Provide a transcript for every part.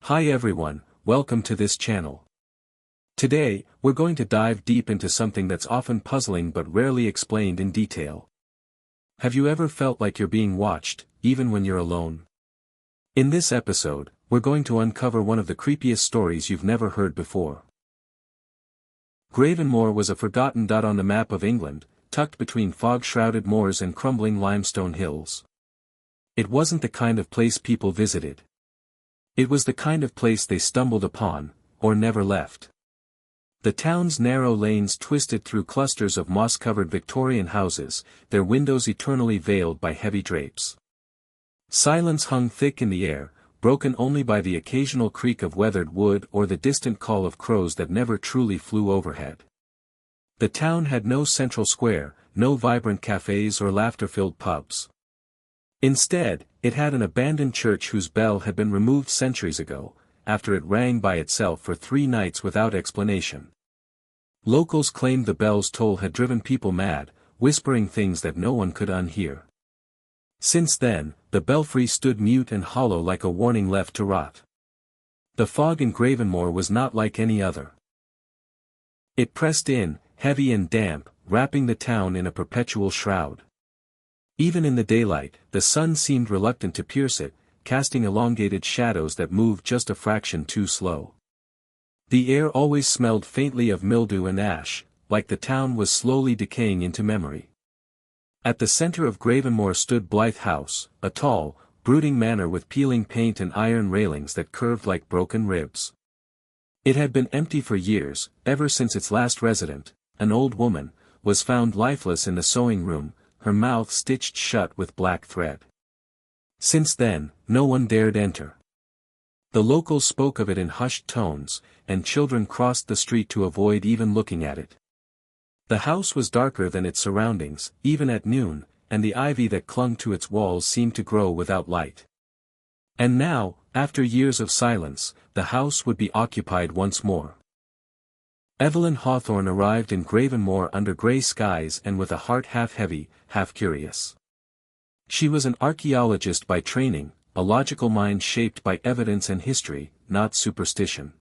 Hi everyone, welcome to this channel. Today, we're going to dive deep into something that's often puzzling but rarely explained in detail. Have you ever felt like you're being watched, even when you're alone? In this episode, we're going to uncover one of the creepiest stories you've never heard before. Gravenmoor was a forgotten dot on the map of England, tucked between fog-shrouded moors and crumbling limestone hills. It wasn't the kind of place people visited. It was the kind of place they stumbled upon, or never left. The town's narrow lanes twisted through clusters of moss-covered Victorian houses, their windows eternally veiled by heavy drapes. Silence hung thick in the air, broken only by the occasional creak of weathered wood or the distant call of crows that never truly flew overhead. The town had no central square, no vibrant cafes or laughter-filled pubs. Instead, it had an abandoned church whose bell had been removed centuries ago, after it rang by itself for 3 nights without explanation. Locals claimed the bell's toll had driven people mad, whispering things that no one could unhear. Since then, the belfry stood mute and hollow like a warning left to rot. The fog in Gravenmoor was not like any other. It pressed in, heavy and damp, wrapping the town in a perpetual shroud. Even in the daylight, the sun seemed reluctant to pierce it, casting elongated shadows that moved just a fraction too slow. The air always smelled faintly of mildew and ash, like the town was slowly decaying into memory. At the center of Gravenmoor stood Blythe House, a tall, brooding manor with peeling paint and iron railings that curved like broken ribs. It had been empty for years, ever since its last resident, an old woman, was found lifeless in the sewing room, her mouth stitched shut with black thread. Since then, no one dared enter. The locals spoke of it in hushed tones, and children crossed the street to avoid even looking at it. The house was darker than its surroundings, even at noon, and the ivy that clung to its walls seemed to grow without light. And now, after years of silence, the house would be occupied once more. Evelyn Hawthorne arrived in Gravenmoor under grey skies and with a heart half heavy, half curious. She was an archaeologist by training, a logical mind shaped by evidence and history, not superstition.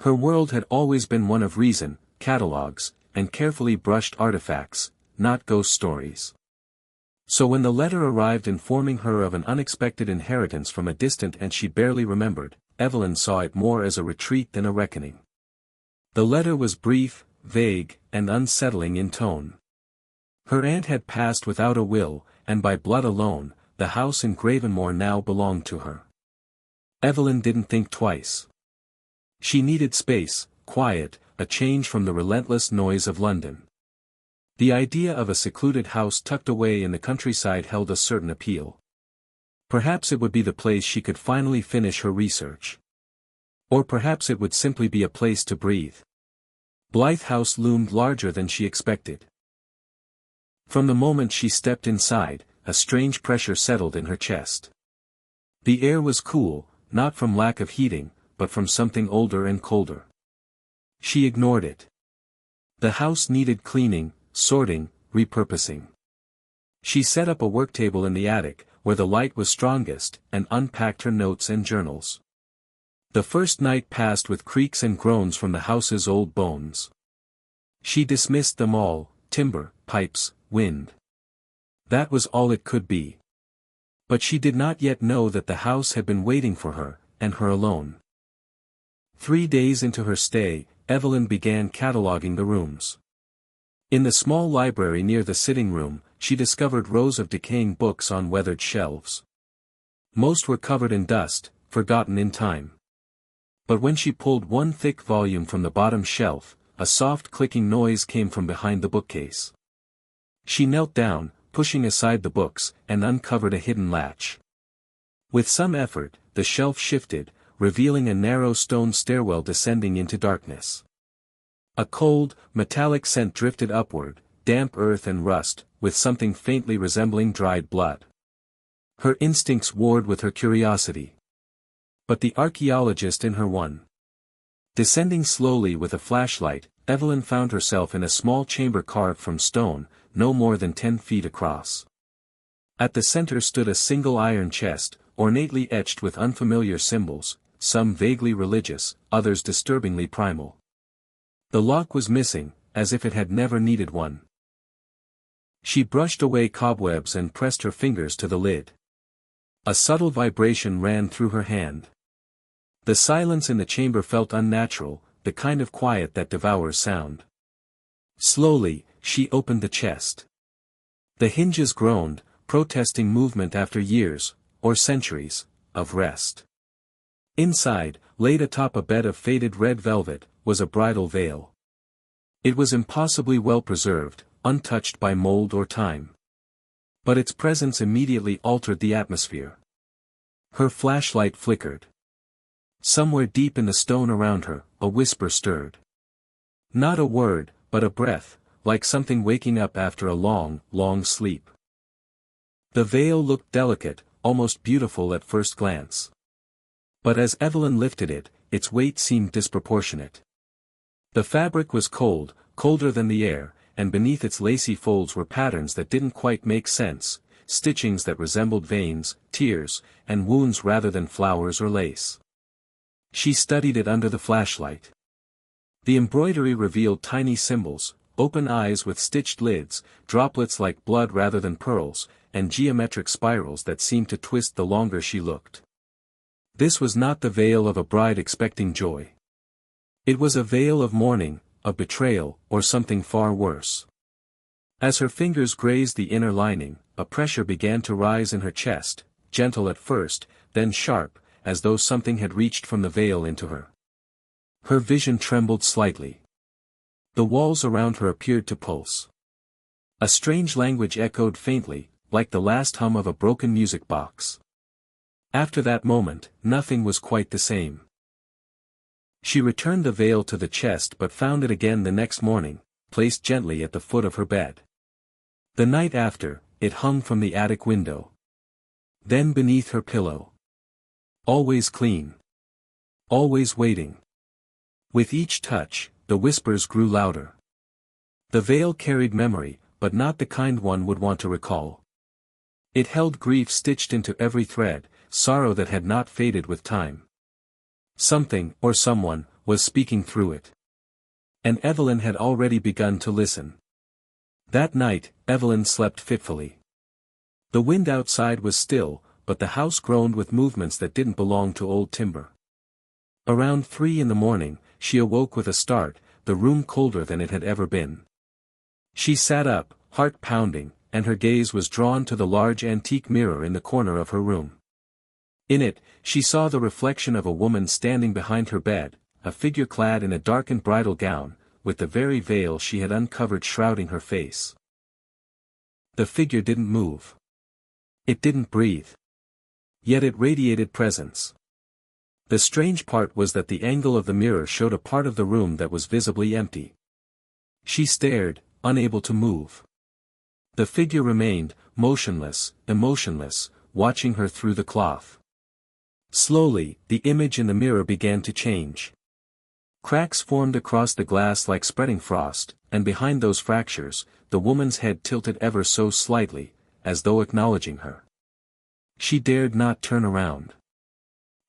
Her world had always been one of reason, catalogues, and carefully brushed artifacts, not ghost stories. So when the letter arrived informing her of an unexpected inheritance from a distant and she barely remembered, Evelyn saw it more as a retreat than a reckoning. The letter was brief, vague, and unsettling in tone. Her aunt had passed without a will, and by blood alone, the house in Gravenmoor now belonged to her. Evelyn didn't think twice. She needed space, quiet, a change from the relentless noise of London. The idea of a secluded house tucked away in the countryside held a certain appeal. Perhaps it would be the place she could finally finish her research. Or perhaps it would simply be a place to breathe. Blythe House loomed larger than she expected. From the moment she stepped inside, a strange pressure settled in her chest. The air was cool, not from lack of heating, but from something older and colder. She ignored it. The house needed cleaning, sorting, repurposing. She set up a worktable in the attic, where the light was strongest, and unpacked her notes and journals. The first night passed with creaks and groans from the house's old bones. She dismissed them all: timber, pipes, wind. That was all it could be. But she did not yet know that the house had been waiting for her, and her alone. 3 days into her stay, Evelyn began cataloguing the rooms. In the small library near the sitting room, she discovered rows of decaying books on weathered shelves. Most were covered in dust, forgotten in time. But when she pulled one thick volume from the bottom shelf, a soft clicking noise came from behind the bookcase. She knelt down, pushing aside the books, and uncovered a hidden latch. With some effort, the shelf shifted, revealing a narrow stone stairwell descending into darkness. A cold, metallic scent drifted upward, damp earth and rust, with something faintly resembling dried blood. Her instincts warred with her curiosity. But the archaeologist in her won. Descending slowly with a flashlight, Evelyn found herself in a small chamber carved from stone, no more than 10 feet across. At the center stood a single iron chest, ornately etched with unfamiliar symbols, some vaguely religious, others disturbingly primal. The lock was missing, as if it had never needed one. She brushed away cobwebs and pressed her fingers to the lid. A subtle vibration ran through her hand. The silence in the chamber felt unnatural, the kind of quiet that devours sound. Slowly, she opened the chest. The hinges groaned, protesting movement after years, or centuries, of rest. Inside, laid atop a bed of faded red velvet, was a bridal veil. It was impossibly well preserved, untouched by mold or time. But its presence immediately altered the atmosphere. Her flashlight flickered. Somewhere deep in the stone around her, a whisper stirred. Not a word, but a breath, like something waking up after a long, long sleep. The veil looked delicate, almost beautiful at first glance. But as Evelyn lifted it, its weight seemed disproportionate. The fabric was cold, colder than the air, and beneath its lacy folds were patterns that didn't quite make sense, stitchings that resembled veins, tears, and wounds rather than flowers or lace. She studied it under the flashlight. The embroidery revealed tiny symbols, open eyes with stitched lids, droplets like blood rather than pearls, and geometric spirals that seemed to twist the longer she looked. This was not the veil of a bride expecting joy. It was a veil of mourning, of betrayal, or something far worse. As her fingers grazed the inner lining, a pressure began to rise in her chest, gentle at first, then sharp, as though something had reached from the veil into her. Her vision trembled slightly. The walls around her appeared to pulse. A strange language echoed faintly, like the last hum of a broken music box. After that moment, nothing was quite the same. She returned the veil to the chest but found it again the next morning, placed gently at the foot of her bed. The night after, it hung from the attic window. Then beneath her pillow. Always clean. Always waiting. With each touch, the whispers grew louder. The veil carried memory, but not the kind one would want to recall. It held grief stitched into every thread, sorrow that had not faded with time. Something, or someone, was speaking through it. And Evelyn had already begun to listen. That night, Evelyn slept fitfully. The wind outside was still, but the house groaned with movements that didn't belong to old timber. Around 3 in the morning, she awoke with a start, the room colder than it had ever been. She sat up, heart pounding, and her gaze was drawn to the large antique mirror in the corner of her room. In it, she saw the reflection of a woman standing behind her bed, a figure clad in a darkened bridal gown, with the very veil she had uncovered shrouding her face. The figure didn't move. It didn't breathe. Yet it radiated presence. The strange part was that the angle of the mirror showed a part of the room that was visibly empty. She stared, unable to move. The figure remained, motionless, emotionless, watching her through the cloth. Slowly, the image in the mirror began to change. Cracks formed across the glass like spreading frost, and behind those fractures, the woman's head tilted ever so slightly, as though acknowledging her. She dared not turn around.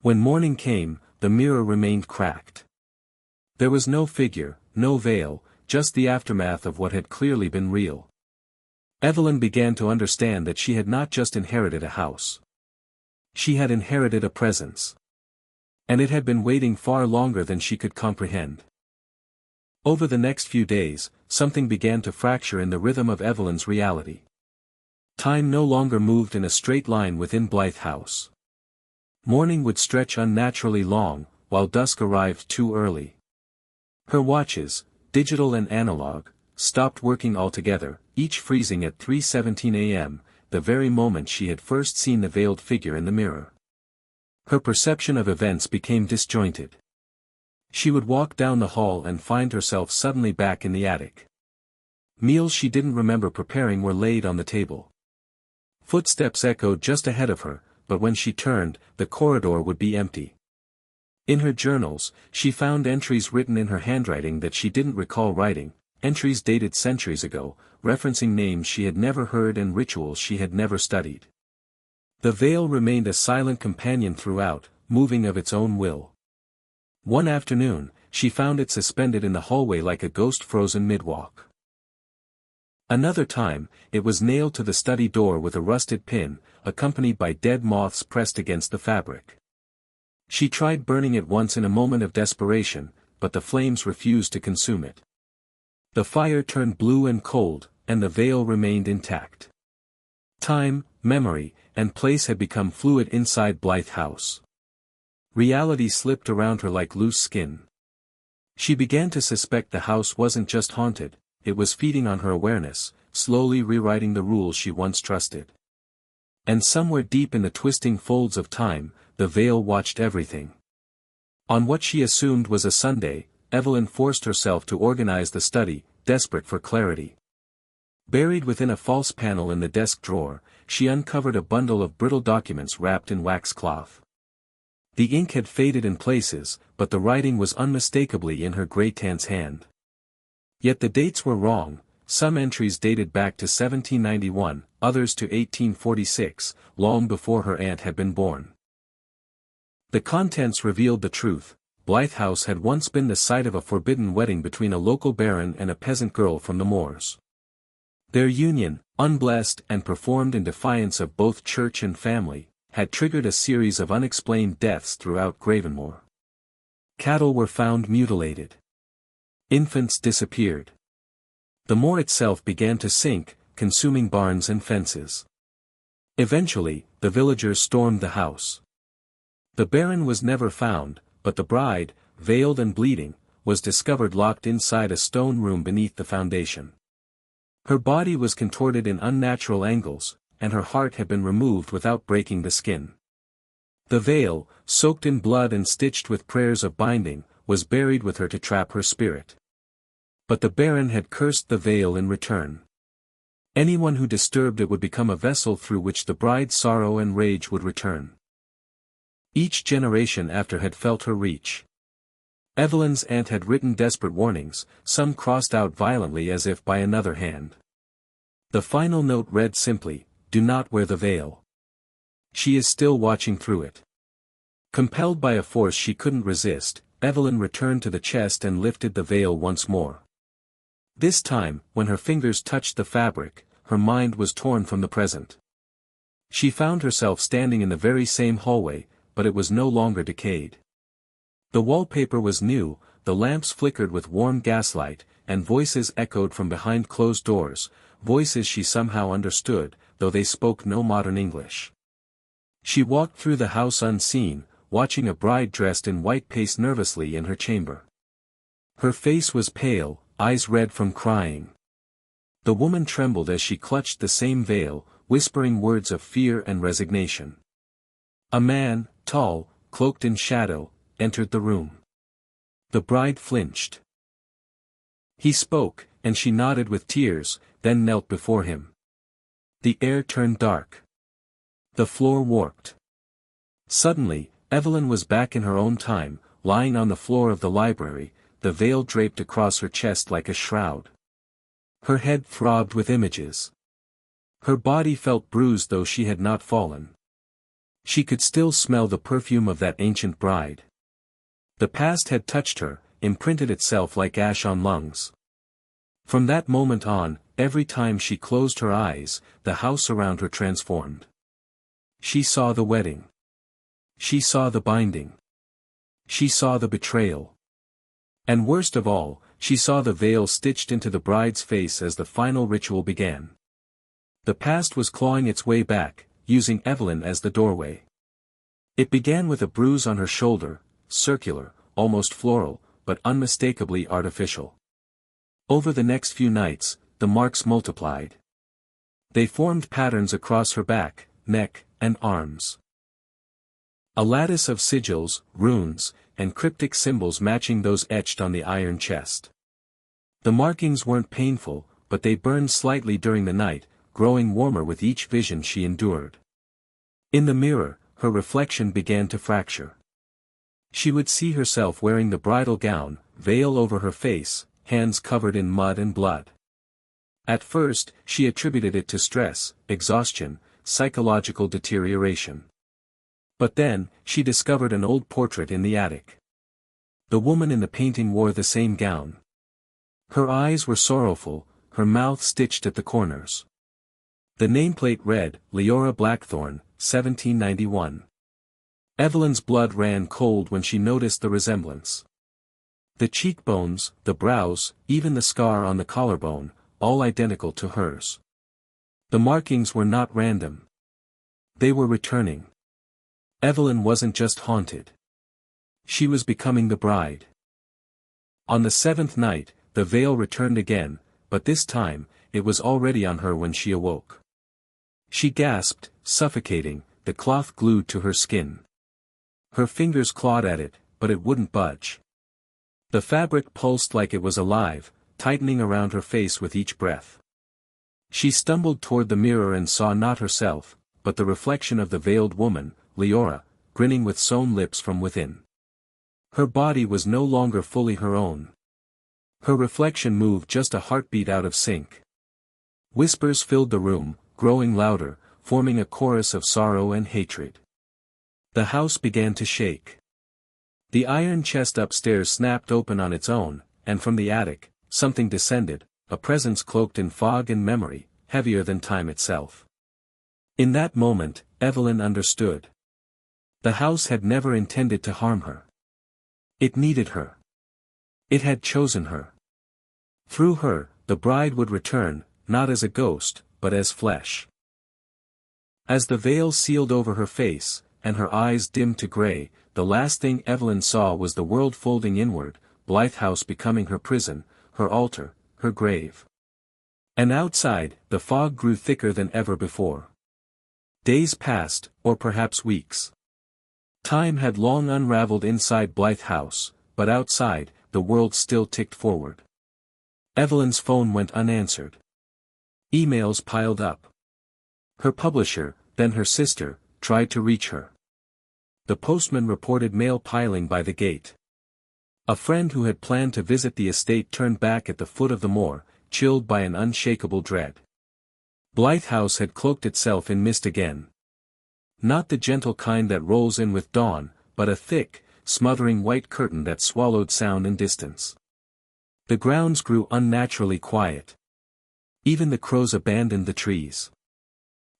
When morning came, the mirror remained cracked. There was no figure, no veil, just the aftermath of what had clearly been real. Evelyn began to understand that she had not just inherited a house. She had inherited a presence. And it had been waiting far longer than she could comprehend. Over the next few days, something began to fracture in the rhythm of Evelyn's reality. Time no longer moved in a straight line within Blythe House. Morning would stretch unnaturally long, while dusk arrived too early. Her watches, digital and analog, stopped working altogether, each freezing at 3:17 a.m., the very moment she had first seen the veiled figure in the mirror. Her perception of events became disjointed. She would walk down the hall and find herself suddenly back in the attic. Meals she didn't remember preparing were laid on the table. Footsteps echoed just ahead of her, but when she turned, the corridor would be empty. In her journals, she found entries written in her handwriting that she didn't recall writing, entries dated centuries ago, referencing names she had never heard and rituals she had never studied. The veil remained a silent companion throughout, moving of its own will. One afternoon, she found it suspended in the hallway like a ghost frozen mid-walk. Another time, it was nailed to the study door with a rusted pin, accompanied by dead moths pressed against the fabric. She tried burning it once in a moment of desperation, but the flames refused to consume it. The fire turned blue and cold, and the veil remained intact. Time, memory, and place had become fluid inside Blythe House. Reality slipped around her like loose skin. She began to suspect the house wasn't just haunted, it was feeding on her awareness, slowly rewriting the rules she once trusted. And somewhere deep in the twisting folds of time, the veil watched everything. On what she assumed was a Sunday, Evelyn forced herself to organize the study, desperate for clarity. Buried within a false panel in the desk drawer, she uncovered a bundle of brittle documents wrapped in wax cloth. The ink had faded in places, but the writing was unmistakably in her grey-tans hand. Yet the dates were wrong, some entries dated back to 1791, others to 1846, long before her aunt had been born. The contents revealed the truth. Blythe House had once been the site of a forbidden wedding between a local baron and a peasant girl from the moors. Their union, unblessed and performed in defiance of both church and family, had triggered a series of unexplained deaths throughout Gravenmore. Cattle were found mutilated. Infants disappeared. The moor itself began to sink, consuming barns and fences. Eventually, the villagers stormed the house. The baron was never found, but the bride, veiled and bleeding, was discovered locked inside a stone room beneath the foundation. Her body was contorted in unnatural angles, and her heart had been removed without breaking the skin. The veil, soaked in blood and stitched with prayers of binding, was buried with her to trap her spirit. But the baron had cursed the veil in return. Anyone who disturbed it would become a vessel through which the bride's sorrow and rage would return. Each generation after had felt her reach. Evelyn's aunt had written desperate warnings, some crossed out violently as if by another hand. The final note read simply, "Do not wear the veil. She is still watching through it." Compelled by a force she couldn't resist, Evelyn returned to the chest and lifted the veil once more. This time, when her fingers touched the fabric, her mind was torn from the present. She found herself standing in the very same hallway, but it was no longer decayed. The wallpaper was new, the lamps flickered with warm gaslight, and voices echoed from behind closed doors, voices she somehow understood, though they spoke no modern English. She walked through the house unseen, watching a bride dressed in white pace nervously in her chamber. Her face was pale, eyes red from crying. The woman trembled as she clutched the same veil, whispering words of fear and resignation. A man, tall, cloaked in shadow, entered the room. The bride flinched. He spoke, and she nodded with tears, then knelt before him. The air turned dark. The floor warped. Suddenly, Evelyn was back in her own time, lying on the floor of the library, the veil draped across her chest like a shroud. Her head throbbed with images. Her body felt bruised though she had not fallen. She could still smell the perfume of that ancient bride. The past had touched her, imprinted itself like ash on lungs. From that moment on, every time she closed her eyes, the house around her transformed. She saw the wedding. She saw the binding. She saw the betrayal. And worst of all, she saw the veil stitched into the bride's face as the final ritual began. The past was clawing its way back, using Evelyn as the doorway. It began with a bruise on her shoulder, circular, almost floral, but unmistakably artificial. Over the next few nights, the marks multiplied. They formed patterns across her back, neck, and arms. A lattice of sigils, runes, and cryptic symbols matching those etched on the iron chest. The markings weren't painful, but they burned slightly during the night, growing warmer with each vision she endured. In the mirror, her reflection began to fracture. She would see herself wearing the bridal gown, veil over her face, hands covered in mud and blood. At first, she attributed it to stress, exhaustion, psychological deterioration. But then, she discovered an old portrait in the attic. The woman in the painting wore the same gown. Her eyes were sorrowful, her mouth stitched at the corners. The nameplate read, Leora Blackthorne, 1791. Evelyn's blood ran cold when she noticed the resemblance. The cheekbones, the brows, even the scar on the collarbone, all identical to hers. The markings were not random. They were returning. Evelyn wasn't just haunted. She was becoming the bride. On the seventh night, the veil returned again, but this time, it was already on her when she awoke. She gasped, suffocating, the cloth glued to her skin. Her fingers clawed at it, but it wouldn't budge. The fabric pulsed like it was alive, tightening around her face with each breath. She stumbled toward the mirror and saw not herself, but the reflection of the veiled woman, Leora, grinning with sewn lips from within. Her body was no longer fully her own. Her reflection moved just a heartbeat out of sync. Whispers filled the room, growing louder, forming a chorus of sorrow and hatred. The house began to shake. The iron chest upstairs snapped open on its own, and from the attic, something descended, a presence cloaked in fog and memory, heavier than time itself. In that moment, Evelyn understood. The house had never intended to harm her. It needed her. It had chosen her. Through her, the bride would return, not as a ghost, but as flesh. As the veil sealed over her face, and her eyes dimmed to gray, the last thing Evelyn saw was the world folding inward, Blythe House becoming her prison, her altar, her grave. And outside, the fog grew thicker than ever before. Days passed, or perhaps weeks. Time had long unraveled inside Blythe House, but outside, the world still ticked forward. Evelyn's phone went unanswered. Emails piled up. Her publisher, then her sister, tried to reach her. The postman reported mail piling by the gate. A friend who had planned to visit the estate turned back at the foot of the moor, chilled by an unshakable dread. Blythe House had cloaked itself in mist again. Not the gentle kind that rolls in with dawn, but a thick, smothering white curtain that swallowed sound and distance. The grounds grew unnaturally quiet. Even the crows abandoned the trees.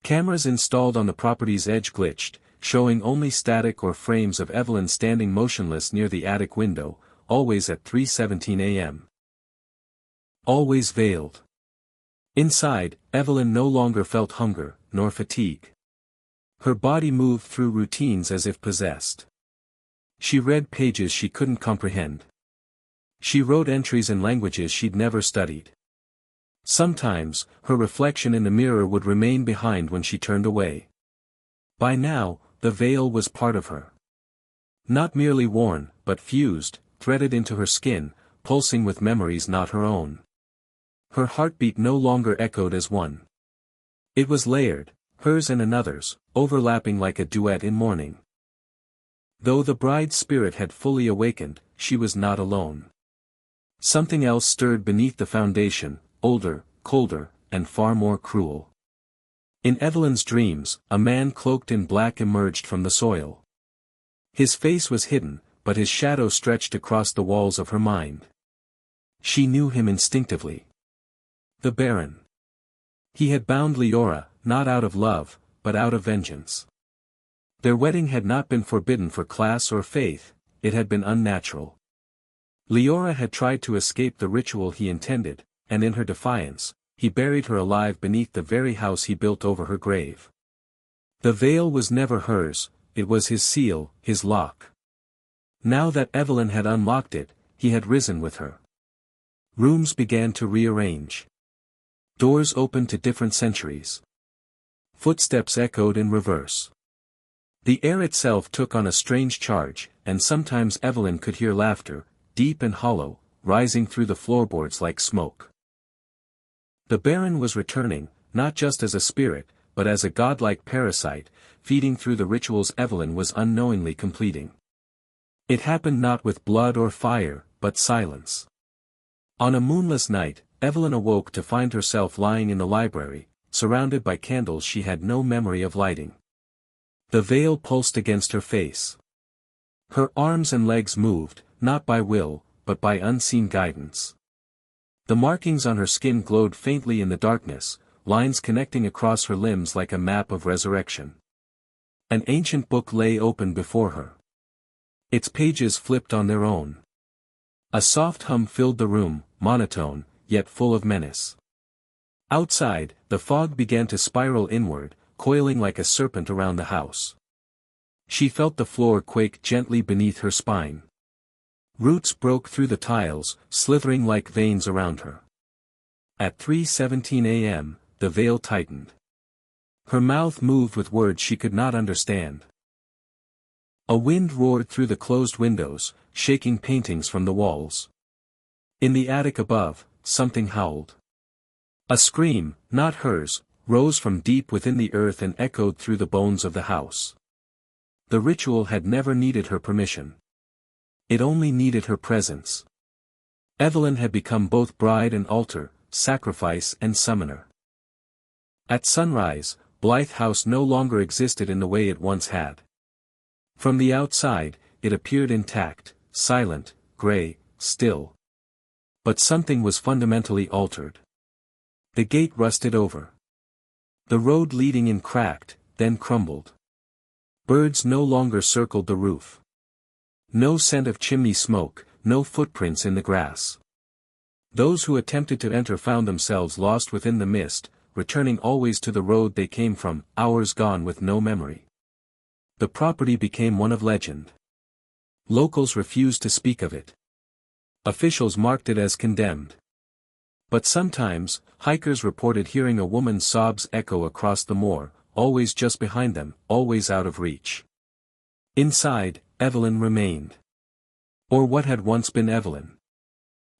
Cameras installed on the property's edge glitched, showing only static or frames of Evelyn standing motionless near the attic window, always at 3:17 a.m. Always veiled. Inside, Evelyn no longer felt hunger, nor fatigue. Her body moved through routines as if possessed. She read pages she couldn't comprehend. She wrote entries in languages she'd never studied. Sometimes, her reflection in the mirror would remain behind when she turned away. By now, the veil was part of her. Not merely worn, but fused, threaded into her skin, pulsing with memories not her own. Her heartbeat no longer echoed as one. It was layered, hers and another's, overlapping like a duet in mourning. Though the bride's spirit had fully awakened, she was not alone. Something else stirred beneath the foundation, older, colder, and far more cruel. In Evelyn's dreams, a man cloaked in black emerged from the soil. His face was hidden, but his shadow stretched across the walls of her mind. She knew him instinctively. The Baron. He had bound Leora, not out of love, but out of vengeance. Their wedding had not been forbidden for class or faith, it had been unnatural. Leora had tried to escape the ritual he intended, and in her defiance, he buried her alive beneath the very house he built over her grave. The veil was never hers, it was his seal, his lock. Now that Evelyn had unlocked it, he had risen with her. Rooms began to rearrange. Doors opened to different centuries. Footsteps echoed in reverse. The air itself took on a strange charge, and sometimes Evelyn could hear laughter, deep and hollow, rising through the floorboards like smoke. The Baron was returning, not just as a spirit, but as a godlike parasite, feeding through the rituals Evelyn was unknowingly completing. It happened not with blood or fire, but silence. On a moonless night, Evelyn awoke to find herself lying in the library, surrounded by candles she had no memory of lighting. The veil pulsed against her face. Her arms and legs moved, not by will, but by unseen guidance. The markings on her skin glowed faintly in the darkness, lines connecting across her limbs like a map of resurrection. An ancient book lay open before her. Its pages flipped on their own. A soft hum filled the room, monotone, yet full of menace. Outside, the fog began to spiral inward, coiling like a serpent around the house. She felt the floor quake gently beneath her spine. Roots broke through the tiles, slithering like veins around her. At 3:17 a.m., the veil tightened. Her mouth moved with words she could not understand. A wind roared through the closed windows, shaking paintings from the walls. In the attic above, something howled. A scream, not hers, rose from deep within the earth and echoed through the bones of the house. The ritual had never needed her permission. It only needed her presence. Evelyn had become both bride and altar, sacrifice and summoner. At sunrise, Blythe House no longer existed in the way it once had. From the outside, it appeared intact, silent, gray, still. But something was fundamentally altered. The gate rusted over. The road leading in cracked, then crumbled. Birds no longer circled the roof. No scent of chimney smoke, no footprints in the grass. Those who attempted to enter found themselves lost within the mist, returning always to the road they came from, hours gone with no memory. The property became one of legend. Locals refused to speak of it. Officials marked it as condemned. But sometimes, hikers reported hearing a woman's sobs echo across the moor, always just behind them, always out of reach. Inside, Evelyn remained. Or what had once been Evelyn.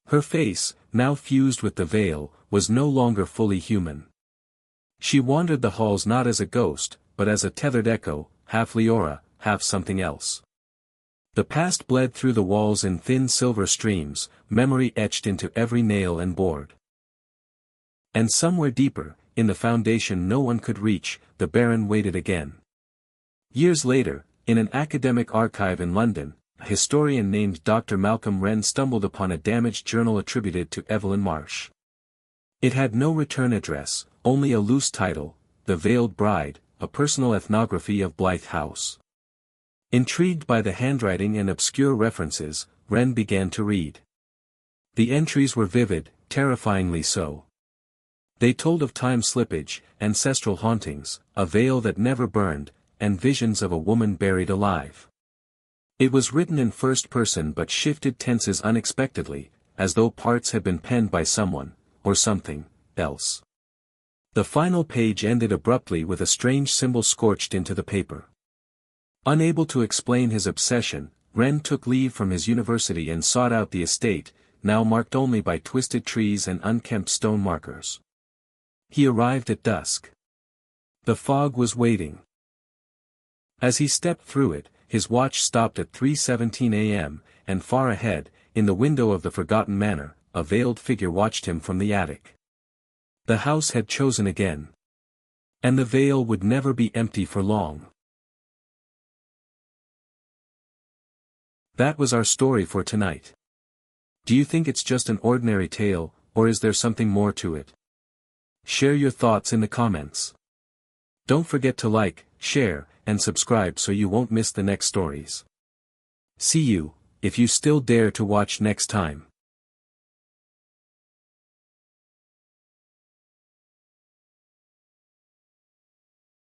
Her face, now fused with the veil, was no longer fully human. She wandered the halls not as a ghost, but as a tethered echo, half Leora, half something else. The past bled through the walls in thin silver streams, memory etched into every nail and board. And somewhere deeper, in the foundation no one could reach, the Baron waited again. Years later, in an academic archive in London, a historian named Dr. Malcolm Wren stumbled upon a damaged journal attributed to Evelyn Marsh. It had no return address, only a loose title, The Veiled Bride, a personal ethnography of Blythe House. Intrigued by the handwriting and obscure references, Wren began to read. The entries were vivid, terrifyingly so. They told of time slippage, ancestral hauntings, a veil that never burned, and visions of a woman buried alive. It was written in first person but shifted tenses unexpectedly, as though parts had been penned by someone, or something, else. The final page ended abruptly with a strange symbol scorched into the paper. Unable to explain his obsession, Wren took leave from his university and sought out the estate, now marked only by twisted trees and unkempt stone markers. He arrived at dusk. The fog was waiting. As he stepped through it, his watch stopped at 3:17 a.m., and far ahead, in the window of the forgotten manor, a veiled figure watched him from the attic. The house had chosen again. And the veil would never be empty for long. That was our story for tonight. Do you think it's just an ordinary tale, or is there something more to it? Share your thoughts in the comments. Don't forget to like, share, and subscribe so you won't miss the next stories. See you, if you still dare to watch next time.